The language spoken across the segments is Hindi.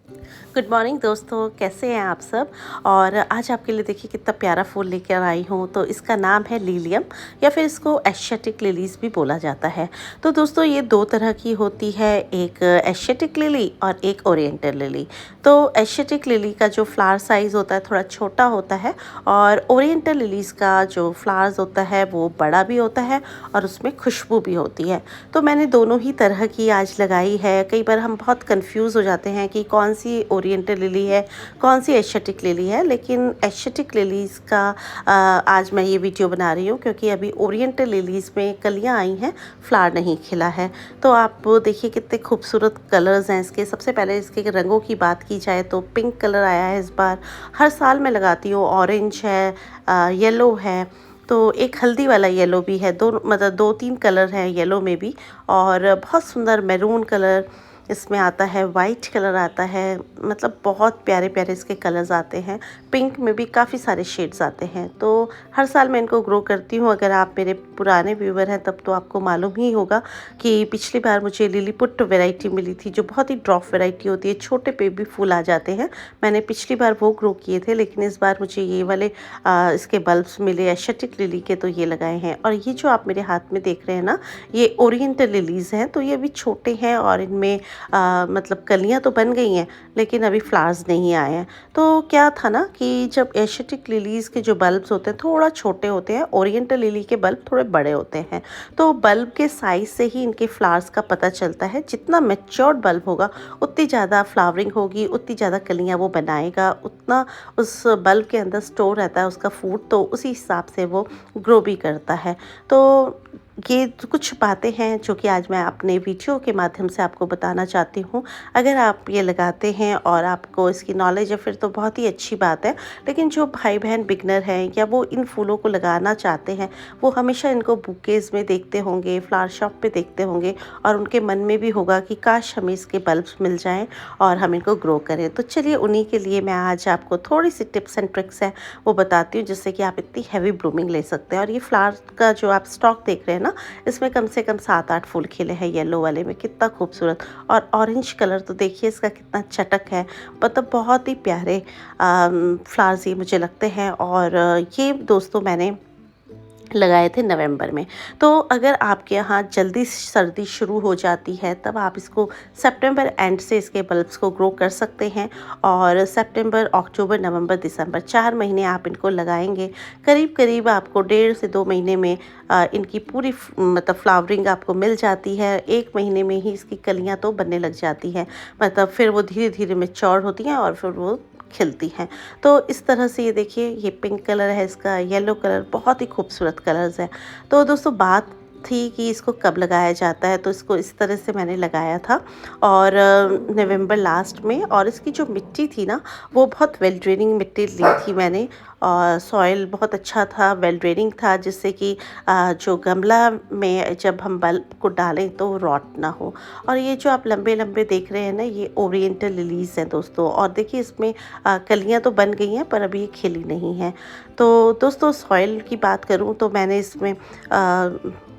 गुड मॉर्निंग दोस्तों, कैसे हैं आप सब। और आज आपके लिए देखिए कितना प्यारा फूल लेकर आई हूँ। तो इसका नाम है लिलियम या फिर इसको एशियाटिक लिलीज भी बोला जाता है। तो दोस्तों ये दो तरह की होती है, एक एशियाटिक लिली और एक ओरिएंटल लिली। तो एशियाटिक लिली का जो फ्लावर साइज़ होता है थोड़ा छोटा होता है, और ओरिएंटल लिलीज़ का जो फ्लावर्स होता है वो बड़ा भी होता है और उसमें खुशबू भी होती है। तो मैंने दोनों ही तरह की आज लगाई है। कई बार हम बहुत कंफ्यूज हो जाते हैं कि कौन सी ओरिएंटल लिली है, कौन सी एशियाटिक लिली है। लेकिन एशियाटिक लिलीज़ का आज मैं ये वीडियो बना रही हूँ क्योंकि अभी ओरिएंटल लिलीज़ में कलियाँ आई हैं, फ्लावर नहीं खिला है। तो आप देखिए कितने खूबसूरत कलर्स हैं इसके। सबसे पहले इसके रंगों की बात की जाए तो पिंक कलर आया है इस बार। हर साल मैं लगाती हूँ। ऑरेंज है, येलो है, तो एक हल्दी वाला येलो भी है। दो मतलब दो तीन कलर हैं येलो में भी, और बहुत सुंदर मैरून कलर इसमें आता है, वाइट कलर आता है। मतलब बहुत प्यारे प्यारे इसके कलर्स आते हैं। पिंक में भी काफ़ी सारे शेड्स आते हैं। तो हर साल मैं इनको ग्रो करती हूँ। अगर आप मेरे पुराने व्यूवर हैं तब तो आपको मालूम ही होगा कि पिछली बार मुझे लिलीपुट वैरायटी मिली थी, जो बहुत ही ड्रॉप वैरायटी होती है, छोटे पे भी फूल आ जाते हैं। मैंने पिछली बार वो ग्रो किए थे, लेकिन इस बार मुझे ये वाले इसके बल्ब्स मिले एशियाटिक लिली के, तो ये लगाए हैं। और ये जो आप मेरे हाथ में देख रहे हैं ना, ये ओरिएंटल लिलीज़ हैं। तो ये अभी छोटे हैं और इनमें मतलब कलियाँ तो बन गई हैं, लेकिन अभी फ्लावर्स नहीं आए हैं। तो क्या था ना कि जब एशियाटिक लिलीज़ के जो बल्ब्स होते हैं थोड़ा छोटे होते हैं, ओरिएंटल लिली के बल्ब थोड़े बड़े होते हैं। तो बल्ब के साइज़ से ही इनके फ्लावर्स का पता चलता है। जितना मैच्योर्ड बल्ब होगा उतनी ज़्यादा फ्लावरिंग होगी, उतनी ज़्यादा कलियाँ वो बनाएगा, उतना उस बल्ब के अंदर स्टोर रहता है उसका फूड, तो उसी हिसाब से वो ग्रो भी करता है। तो ये कुछ बातें हैं जो कि आज मैं अपने वीडियो के माध्यम से आपको बताना चाहती हूँ। अगर आप ये लगाते हैं और आपको इसकी नॉलेज है फिर तो बहुत ही अच्छी बात है। लेकिन जो भाई बहन बिगनर हैं या वो इन फूलों को लगाना चाहते हैं, वो हमेशा इनको बुकेज़ में देखते होंगे, फ्लावर शॉप पे देखते होंगे, और उनके मन में भी होगा कि काश हमें इसके बल्ब्स मिल जाएं और हम इनको ग्रो करें। तो चलिए उन्हीं के लिए मैं आज आपको थोड़ी सी टिप्स एंड ट्रिक्स हैं वो बताती हूँ, जिससे कि आप इतनी हैवी ब्लूमिंग ले सकते हैं। और ये फ्लावर का जो आप स्टॉक देख रहे हैं ना, इसमें कम से कम 7-8 फूल खिले हैं। येलो वाले में कितना खूबसूरत, और ऑरेंज कलर तो देखिए इसका कितना चटक है। मतलब बहुत ही प्यारे फ्लावर्स ये मुझे लगते हैं। और ये दोस्तों मैंने लगाए थे नवंबर में। तो अगर आपके यहाँ जल्दी सर्दी शुरू हो जाती है तब आप इसको सितंबर एंड से इसके बल्ब्स को ग्रो कर सकते हैं। और सितंबर, अक्टूबर, नवंबर, दिसंबर 4 महीने आप इनको लगाएंगे। करीब करीब आपको 1.5 से 2 महीने में इनकी पूरी मतलब फ्लावरिंग आपको मिल जाती है। 1 महीने में ही इसकी कलियाँ तो बनने लग जाती हैं। मतलब फिर वो धीरे धीरे मैच्योर होती हैं और फिर वो खिलती हैं। तो इस तरह से ये देखिए, ये पिंक कलर है इसका, येलो कलर, बहुत ही खूबसूरत कलर्स हैं। तो दोस्तों बात थी कि इसको कब लगाया जाता है, तो इसको इस तरह से मैंने लगाया था और नवंबर लास्ट में। और इसकी जो मिट्टी थी ना, वो बहुत वेल ड्रेनिंग मिट्टी ली थी मैंने, और सॉइल बहुत अच्छा था, वेल ड्रेनिंग था, जिससे कि जो गमला में जब हम बल्ब को डालें तो वो रॉट ना हो। और ये जो आप लंबे लंबे देख रहे हैं ना, ये ओरिएंटल लिलीज़ हैं दोस्तों। और देखिए इसमें कलियाँ तो बन गई हैं पर अभी ये खिली नहीं हैं। तो दोस्तों सॉइल की बात करूँ तो मैंने इसमें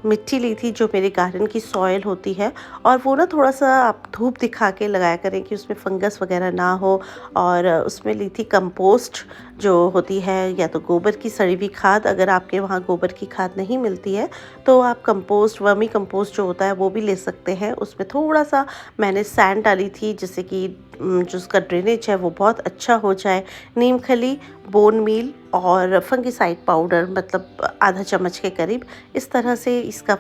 मिट्टी ली थी जो मेरे गार्डन की सॉइल होती है, और वो ना थोड़ा सा आप धूप दिखा के लगाया करें कि उसमें फंगस वगैरह ना हो। और उसमें ली थी कंपोस्ट जो होती है, या तो गोबर की सड़ी हुई खाद। अगर आपके वहाँ गोबर की खाद नहीं मिलती है तो आप कंपोस्ट, वर्मी कंपोस्ट जो होता है वो भी ले सकते हैं। उसमें थोड़ा सा मैंने सैंड डाली थी, जिससे कि जो उसका ड्रेनेज है वो बहुत अच्छा हो जाए। नीम खली, बोन मील और फंगिसाइड पाउडर, मतलब आधा चम्मच के करीब, इस तरह से इसका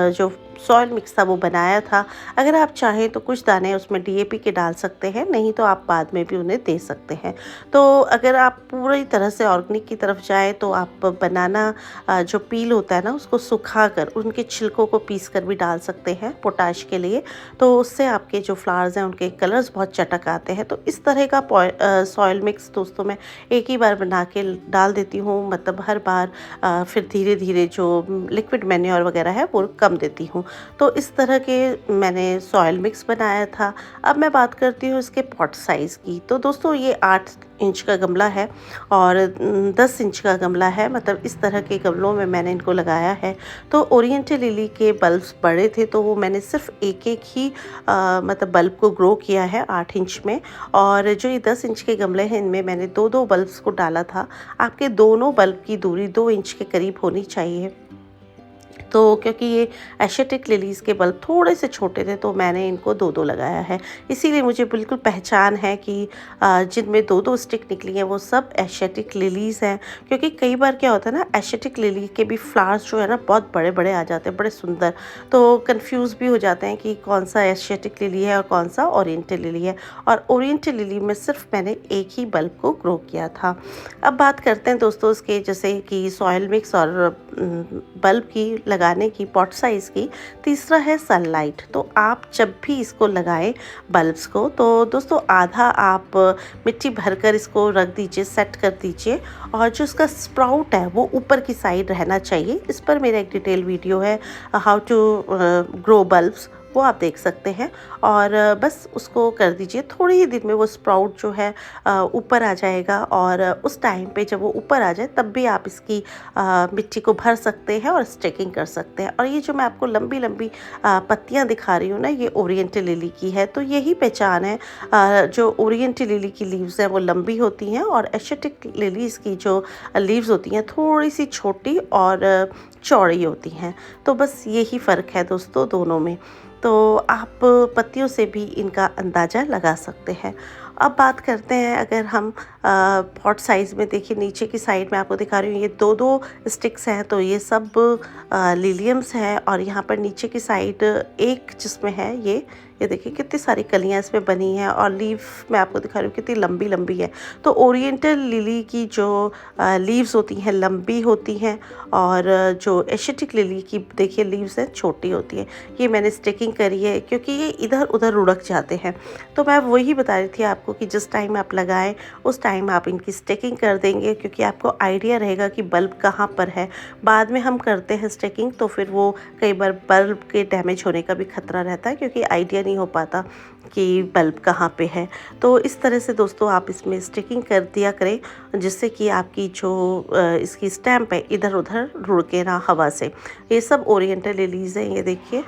जो सॉइल मिक्स था वो बनाया था। अगर आप चाहें तो कुछ दाने उसमें डीएपी के डाल सकते हैं, नहीं तो आप बाद में भी उन्हें दे सकते हैं। तो अगर आप पूरी तरह से ऑर्गेनिक की तरफ जाएं तो आप बनाना जो पील होता है ना, उसको सुखाकर उनके छिलकों को पीस कर भी डाल सकते हैं पोटाश के लिए। तो उससे आपके जो फ्लावर्स हैं उनके कलर्स बहुत चटक आते हैं। तो इस तरह का सॉइल मिक्स दोस्तों मैं एक ही बार बना के डाल देती हूँ। मतलब हर बार फिर धीरे धीरे जो लिक्विड मैन्योर वगैरह है वो कम देती हूँ। तो इस तरह के मैंने सॉइल मिक्स बनाया था। अब मैं बात करती हूँ इसके पॉट साइज़ की। तो दोस्तों ये 8 इंच का गमला है और 10 इंच का गमला है, मतलब इस तरह के गमलों में मैंने इनको लगाया है। तो ओरिएंटल लिली के बल्ब्स बड़े थे तो वो मैंने सिर्फ एक ही मतलब बल्ब को ग्रो किया है 8 इंच में, और जो ये 10 इंच के गमले हैं इनमें मैंने दो दो बल्ब्स को डाला था। आपके दोनों बल्ब की दूरी 2 इंच के करीब होनी चाहिए। तो क्योंकि ये एशियाटिक लिलीज़ के बल्ब थोड़े से छोटे थे तो मैंने इनको दो दो लगाया है, इसीलिए मुझे बिल्कुल पहचान है कि जिनमें दो दो स्टिक निकली हैं वो सब एशियाटिक लिलीज़ हैं। क्योंकि कई बार क्या होता है ना, एशियाटिक लिली के भी फ्लावर्स जो है ना बहुत बड़े बड़े आ जाते हैं, बड़े सुंदर, तो कंफ्यूज भी हो जाते हैं कि कौन सा एशियाटिक लिली है और कौन सा ओरिएंटल लिली है। और ओरिएंटल लिली में सिर्फ मैंने एक ही बल्ब को ग्रो किया था। अब बात करते हैं दोस्तों इसके, जैसे कि सॉइल मिक्स और बल्ब की लगाने की पॉट साइज़ की। तीसरा है सनलाइट। तो आप जब भी इसको लगाएं बल्ब्स को, तो दोस्तों आधा आप मिट्टी भरकर इसको रख दीजिए, सेट कर दीजिए, और जो इसका स्प्राउट है वो ऊपर की साइड रहना चाहिए। इस पर मेरा एक डिटेल वीडियो है, हाउ टू ग्रो बल्ब्स, वो आप देख सकते हैं। और बस उसको कर दीजिए, थोड़ी ही देर में वो स्प्राउट जो है ऊपर आ जाएगा, और उस टाइम पे जब वो ऊपर आ जाए तब भी आप इसकी मिट्टी को भर सकते हैं और स्टेकिंग कर सकते हैं। और ये जो मैं आपको लंबी लंबी पत्तियां दिखा रही हूँ ना, ये ओरिएंटल लिली की है। तो यही पहचान है, जो ओरिएंटल लिली की लीव्स हैं वो लंबी होती हैं, और एशियाटिक लिलीज़ की जो लीव्स होती हैं थोड़ी सी छोटी और चौड़ी होती हैं। तो बस यही फ़र्क है दोस्तों दोनों में। तो आप पत्तियों से भी इनका अंदाज़ा लगा सकते हैं। अब बात करते हैं, अगर हम पॉट साइज़ में देखिए, नीचे की साइड में आपको दिखा रही हूँ, ये दो दो स्टिक्स हैं, तो ये सब लिलियम्स हैं। और यहाँ पर नीचे की साइड एक जिसमें है ये देखिए कितनी सारी कलियाँ इसमें बनी हैं, और लीफ मैं आपको दिखा रही हूँ कितनी लंबी लंबी है। तो ओरिएंटल लिली की जो लीव्स होती हैं लंबी होती हैं, और जो एशियाटिक लिली की देखिए लीव्स हैं छोटी होती हैं। ये मैंने स्टिकिंग करी है क्योंकि ये इधर उधर लुढ़क जाते हैं। तो मैं वही बता रही थी आपको कि जिस टाइम आप लगाएं उस टाइम आप इनकी स्टिकिंग कर देंगे, क्योंकि आपको आइडिया रहेगा कि बल्ब कहाँ पर है। बाद में हम करते हैं स्टिकिंग तो फिर वो कई बार बल्ब के डैमेज होने का भी खतरा रहता है, क्योंकि आइडिया नहीं हो पाता कि बल्ब कहाँ पे है। तो इस तरह से दोस्तों आप इसमें स्टिकिंग कर दिया करें, जिससे कि आपकी जो इसकी स्टैम्प है इधर उधर रुड़के ना हवा से। ये सब ओरिएंटल लिलीज़ हैं, ये देखिए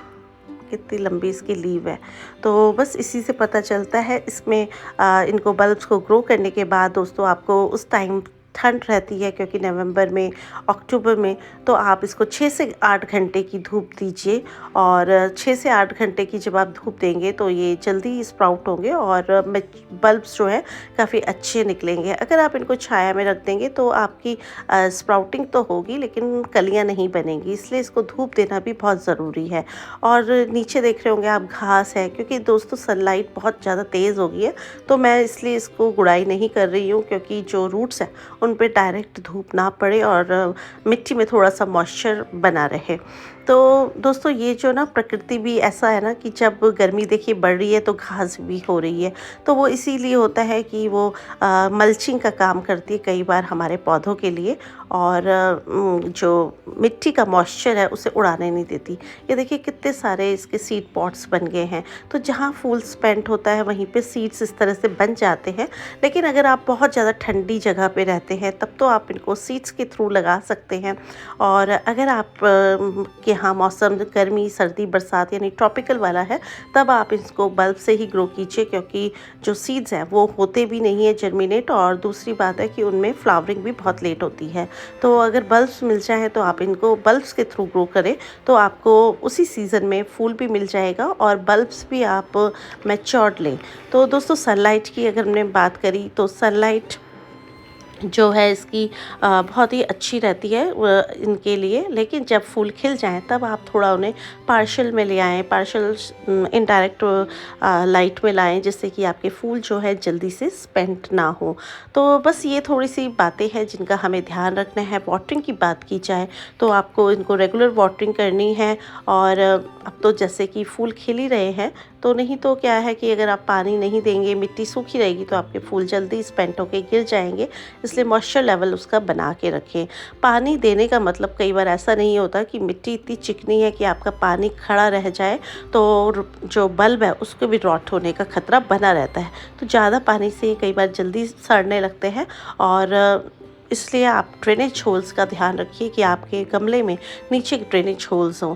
कितनी लंबी इसकी लीव है। तो बस इसी से पता चलता है इसमें इनको बल्ब्स को ग्रो करने के बाद दोस्तों आपको उस टाइम ठंड रहती है, क्योंकि नवंबर में अक्टूबर में, तो आप इसको 6 से 8 घंटे की धूप दीजिए। और 6 से 8 घंटे की जब आप धूप देंगे तो ये जल्दी स्प्राउट होंगे और बल्ब्स जो है काफ़ी अच्छे निकलेंगे। अगर आप इनको छाया में रख देंगे तो आपकी स्प्राउटिंग तो होगी लेकिन कलियां नहीं बनेंगी, इसलिए इसको धूप देना भी बहुत ज़रूरी है। और नीचे देख रहे होंगे आप घास है, क्योंकि दोस्तों सनलाइट बहुत ज़्यादा तेज़ हो गई है, तो मैं इसलिए इसको गुड़ाई नहीं कर रही हूँ, क्योंकि जो रूट्स हैं उन पे डायरेक्ट धूप ना पड़े और मिट्टी में थोड़ा सा मॉइस्चर बना रहे। तो दोस्तों ये जो ना प्रकृति भी ऐसा है ना कि जब गर्मी देखिए बढ़ रही है तो घास भी हो रही है, तो वो इसीलिए होता है कि वो मल्चिंग का काम करती है कई बार हमारे पौधों के लिए, और जो मिट्टी का मॉइस्चर है उसे उड़ाने नहीं देती। ये देखिए कितने सारे इसके सीड पॉट्स बन गए हैं। तो जहाँ फूल स्पेंट होता है वहीं पे सीड्स इस तरह से बन जाते हैं। लेकिन अगर आप बहुत ज़्यादा ठंडी जगह पे रहते हैं तब तो आप इनको सीड्स के थ्रू लगा सकते हैं। और अगर आप के यहाँ मौसम गर्मी सर्दी बरसात यानी ट्रॉपिकल वाला है तब आप इसको बल्ब से ही ग्रो कीजिए, क्योंकि जो सीड्स हैं वो होते भी नहीं है जर्मिनेट, और दूसरी बात है कि उनमें फ्लावरिंग भी बहुत लेट होती है। तो अगर बल्ब्स मिल जाए तो आप इनको बल्ब्स के थ्रू ग्रो करें, तो आपको उसी सीज़न में फूल भी मिल जाएगा और बल्ब्स भी आप मैच्योर्ड लें। तो दोस्तों सनलाइट की अगर हमने बात करी तो सनलाइट जो है इसकी बहुत ही अच्छी रहती है इनके लिए। लेकिन जब फूल खिल जाएं तब आप थोड़ा उन्हें पार्शियल में ले आएँ, पार्शियल इनडायरेक्ट लाइट में लाएं, जिससे कि आपके फूल जो है जल्दी से स्पेंट ना हो। तो बस ये थोड़ी सी बातें हैं जिनका हमें ध्यान रखना है। वाटरिंग की बात की जाए तो आपको इनको रेगुलर वाटरिंग करनी है, और अब तो जैसे कि फूल खिल ही रहे हैं तो नहीं तो क्या है कि अगर आप पानी नहीं देंगे, मिट्टी सूखी रहेगी तो आपके फूल जल्दी स्पेंट होके गिर जाएंगे। इसलिए मॉइस्चर लेवल उसका बना के रखें। पानी देने का मतलब कई बार ऐसा नहीं होता कि मिट्टी इतनी चिकनी है कि आपका पानी खड़ा रह जाए तो जो बल्ब है उसको भी रॉट होने का खतरा बना रहता है। तो ज़्यादा पानी से कई बार जल्दी सड़ने लगते हैं और इसलिए आप ड्रेनेज होल्स का ध्यान रखिए कि आपके गमले में नीचे ड्रेनेज होल्स हों।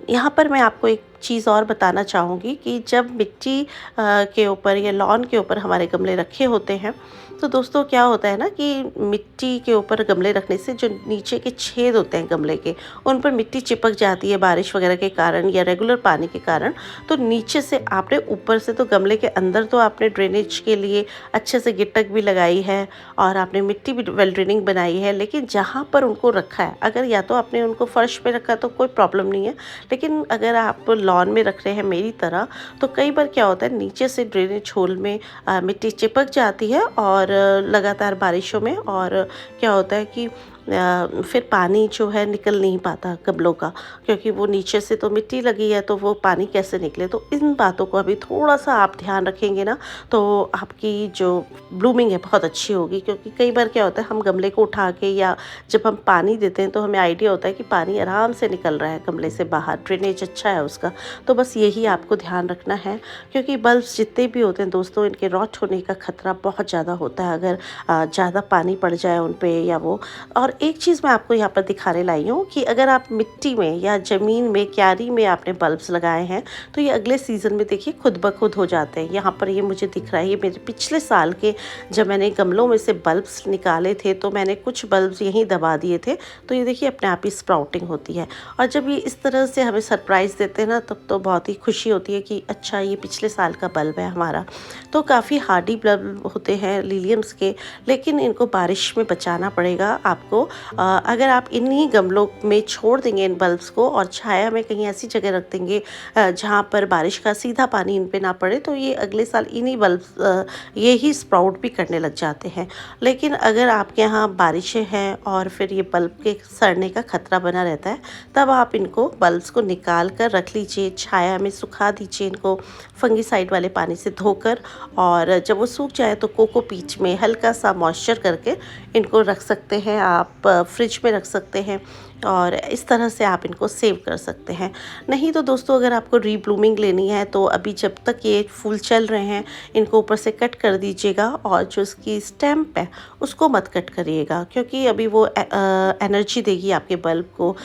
यहाँ पर मैं आपको एक चीज़ और बताना चाहूँगी कि जब मिट्टी के ऊपर या लॉन के ऊपर हमारे गमले रखे होते हैं तो दोस्तों क्या होता है ना कि मिट्टी के ऊपर गमले रखने से जो नीचे के छेद होते हैं गमले के, उन पर मिट्टी चिपक जाती है बारिश वगैरह के कारण या रेगुलर पानी के कारण। तो नीचे से आपने ऊपर से तो गमले के अंदर तो आपने ड्रेनेज के लिए अच्छे से गिटक भी लगाई है और आपने मिट्टी भी वेल ड्रेनिंग बनाई है, लेकिन जहाँ पर उनको रखा है, अगर या तो आपने उनको फर्श पे रखा तो कोई प्रॉब्लम नहीं है, लेकिन अगर आप लॉन में रख रहे हैं मेरी तरह, तो कई बार क्या होता है नीचे से ड्रेनेज होल में मिट्टी चिपक जाती है और लगातार बारिशों में, और क्या होता है कि फिर पानी जो है निकल नहीं पाता गमलों का, क्योंकि वो नीचे से तो मिट्टी लगी है तो वो पानी कैसे निकले। तो इन बातों को अभी थोड़ा सा आप ध्यान रखेंगे ना तो आपकी जो ब्लूमिंग है बहुत अच्छी होगी। क्योंकि कई बार क्या होता है हम गमले को उठा के या जब हम पानी देते हैं तो हमें आइडिया होता है कि पानी आराम से निकल रहा है गमले से बाहर, ड्रेनेज अच्छा है उसका। तो बस यही आपको ध्यान रखना है, क्योंकि बल्ब्स जितने भी होते हैं दोस्तों इनके रॉट होने का खतरा बहुत ज़्यादा होता है अगर ज़्यादा पानी पड़ जाए उन पर या वो। और एक चीज़ मैं आपको यहाँ पर दिखाने लाई हूँ कि अगर आप मिट्टी में या ज़मीन में, क्यारी में आपने बल्ब्स लगाए हैं तो ये अगले सीज़न में देखिए खुद ब खुद हो जाते हैं। यहाँ पर ये मुझे दिख रहा है, ये मेरे पिछले साल के जब मैंने गमलों में से बल्ब्स निकाले थे तो मैंने कुछ बल्ब्स यहीं दबा दिए थे, तो ये देखिए अपने आप ही स्प्राउटिंग होती है। और जब ये इस तरह से हमें सरप्राइज़ देते हैं ना तब तो बहुत ही खुशी होती है कि अच्छा ये पिछले साल का बल्ब है हमारा। तो काफ़ी हार्डी बल्ब होते हैं लिलियम्स के, लेकिन इनको बारिश में बचाना पड़ेगा आपको। अगर आप इन्हीं गमलों में छोड़ देंगे इन बल्ब्स को और छाया में कहीं ऐसी जगह रख देंगे जहाँ पर बारिश का सीधा पानी इन पे ना पड़े, तो ये अगले साल इन्हीं बल्ब ये ही स्प्राउट भी करने लग जाते हैं। लेकिन अगर आपके यहाँ बारिशें हैं और फिर ये बल्ब के सड़ने का खतरा बना रहता है, तब आप इनको बल्ब्स को निकाल कर रख लीजिए, छाया में सुखा दीजिए इनको फंगीसाइड वाले पानी से धोकर। और जब वो सूख जाए तो कोकोपीट में हल्का सा मॉइस्चर करके इनको रख सकते हैं, आप फ्रिज में रख सकते हैं और इस तरह से आप इनको सेव कर सकते हैं। नहीं तो दोस्तों अगर आपको रीब्लूमिंग लेनी है तो अभी जब तक ये फूल चल रहे हैं इनको ऊपर से कट कर दीजिएगा, और जो इसकी स्टेम्प है उसको मत कट करिएगा, क्योंकि अभी वो एनर्जी देगी आपके बल्ब को,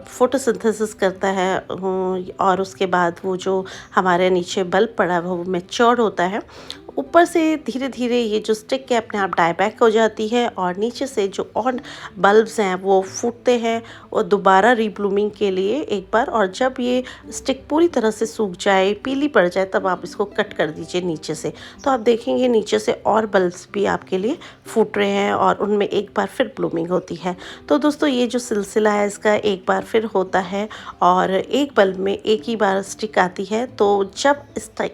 फोटोसिंथेसिस करता है और उसके बाद वो जो हमारे नीचे बल्ब पड़ा है वो मैच्योर होता है। ऊपर से धीरे धीरे ये जो स्टिक है अपने आप डाईबैक हो जाती है और नीचे से जो और बल्ब्स हैं वो फूटते हैं और दोबारा रीब्लूमिंग के लिए एक बार। और जब ये स्टिक पूरी तरह से सूख जाए, पीली पड़ जाए, तब आप इसको कट कर दीजिए नीचे से, तो आप देखेंगे नीचे से और बल्ब्स भी आपके लिए फूट रहे हैं और उनमें एक बार फिर ब्लूमिंग होती है। तो दोस्तों ये जो सिलसिला है इसका एक बार फिर होता है और एक बल्ब में एक ही बार स्टिक आती है। तो जब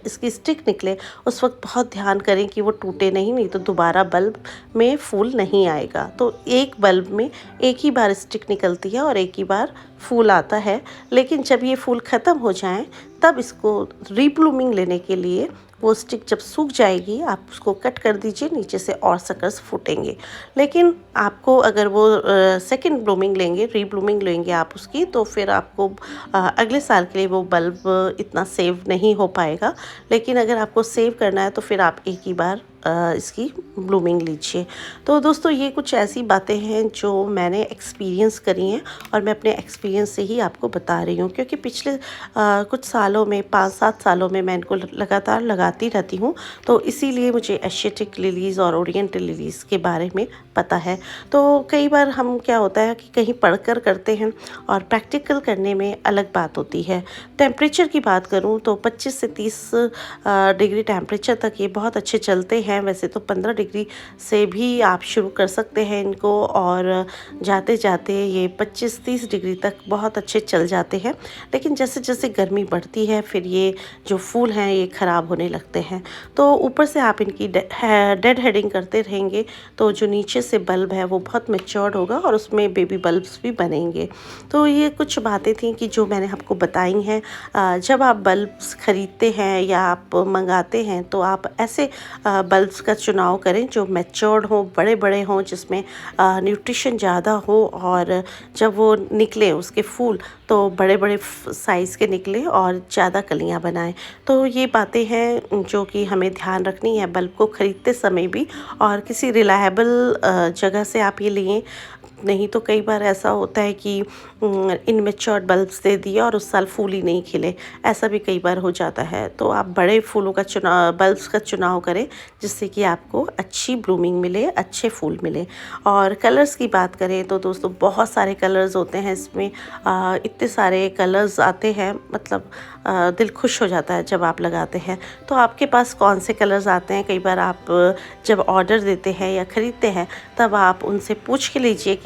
इसकी स्टिक निकले उस वक्त बहुत ध्यान करें कि वो टूटे नहीं तो दोबारा बल्ब में फूल नहीं आएगा। तो एक बल्ब में एक ही बार स्टिक निकलती है और एक ही बार फूल आता है, लेकिन जब ये फूल ख़त्म हो जाएं तब इसको रीब्लूमिंग लेने के लिए वो स्टिक जब सूख जाएगी आप उसको कट कर दीजिए, नीचे से और सकर्स फूटेंगे। लेकिन आपको अगर वो सेकंड ब्लूमिंग लेंगे, रीब्लूमिंग लेंगे आप उसकी, तो फिर आपको अगले साल के लिए वो बल्ब इतना सेव नहीं हो पाएगा। लेकिन अगर आपको सेव करना है तो फिर आप एक ही बार इसकी ब्लूमिंग लीजिए। तो दोस्तों ये कुछ ऐसी बातें हैं जो मैंने एक्सपीरियंस करी हैं और मैं अपने एक्सपीरियंस से ही आपको बता रही हूँ, क्योंकि पिछले कुछ सालों में 5-7 सालों में मैं इनको लगातार लगाती रहती हूँ, तो इसीलिए मुझे एशियाटिक लिलीज़ और ओरिएंटल लिलीज़ के बारे में पता है। तो कई बार हम क्या होता है कि कहीं पढ़कर करते हैं और प्रैक्टिकल करने में अलग बात होती है। टेम्परेचर की बात करूं तो 25 से 30 डिग्री टेम्परेचर तक ये बहुत अच्छे चलते हैं। वैसे तो 15 डिग्री से भी आप शुरू कर सकते हैं इनको, और जाते जाते ये 25-30 डिग्री तक बहुत अच्छे चल जाते हैं। लेकिन जैसे जैसे गर्मी बढ़ती है फिर ये जो फूल हैं ये ख़राब होने लगते हैं। तो ऊपर से आप इनकी डेड हेडिंग करते रहेंगे तो जो नीचे से बल्ब है वो बहुत मैच्योर्ड होगा और उसमें बेबी बल्ब्स भी बनेंगे। तो ये कुछ बातें थी कि जो मैंने आपको बताई हैं। जब आप बल्ब्स ख़रीदते हैं या आप मंगाते हैं तो आप ऐसे बल्ब्स का चुनाव करें जो मैच्योर्ड हों, बड़े बड़े हों, जिसमें न्यूट्रिशन ज़्यादा हो, और जब वो निकले उसके फूल तो बड़े बड़े साइज़ के निकले और ज़्यादा कलियां बनाएं। तो ये बातें हैं जो कि हमें ध्यान रखनी है बल्ब को ख़रीदते समय भी, और किसी रिलायबल जगह से आप ये लें। नहीं तो कई बार ऐसा होता है कि इनमेच्योर्ड बल्ब्स दे दिए और उस साल फूल ही नहीं खिले, ऐसा भी कई बार हो जाता है। तो आप बड़े फूलों का बल्ब्स का चुनाव करें जिससे कि आपको अच्छी ब्लूमिंग मिले, अच्छे फूल मिले। और कलर्स की बात करें तो दोस्तों बहुत सारे कलर्स होते हैं इसमें। इतने सारे कलर्स आते हैं, मतलब दिल खुश हो जाता है जब आप लगाते हैं। तो आपके पास कौन से कलर्स आते हैं, कई बार आप जब ऑर्डर देते हैं या ख़रीदते हैं तब आप उनसे पूछ के लीजिए कि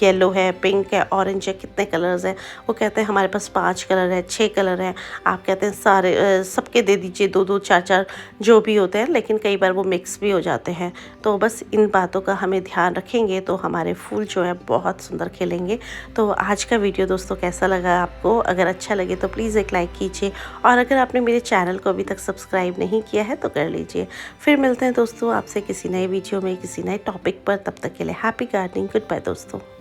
येलो है, पिंक है, ऑरेंज है, कितने कलर्स हैं। वो कहते हैं हमारे पास 5 कलर है, 6 कलर हैं। आप कहते हैं सारे सबके दे दीजिए 2-2, 4-4 जो भी होते हैं, लेकिन कई बार वो मिक्स भी हो जाते हैं। तो बस इन बातों का हमें ध्यान रखेंगे तो हमारे फूल जो है बहुत सुंदर खिलेंगे। तो आज का वीडियो दोस्तों कैसा लगा आपको? अगर अच्छा लगे तो प्लीज़ एक लाइक कीजिए, और अगर आपने मेरे चैनल को अभी तक सब्सक्राइब नहीं किया है तो कर लीजिए। फिर मिलते हैं दोस्तों आपसे किसी नए वीडियो में, किसी नए टॉपिक पर। तब तक के लिए हैप्पी गार्डनिंग, गुड बाय दोस्तों।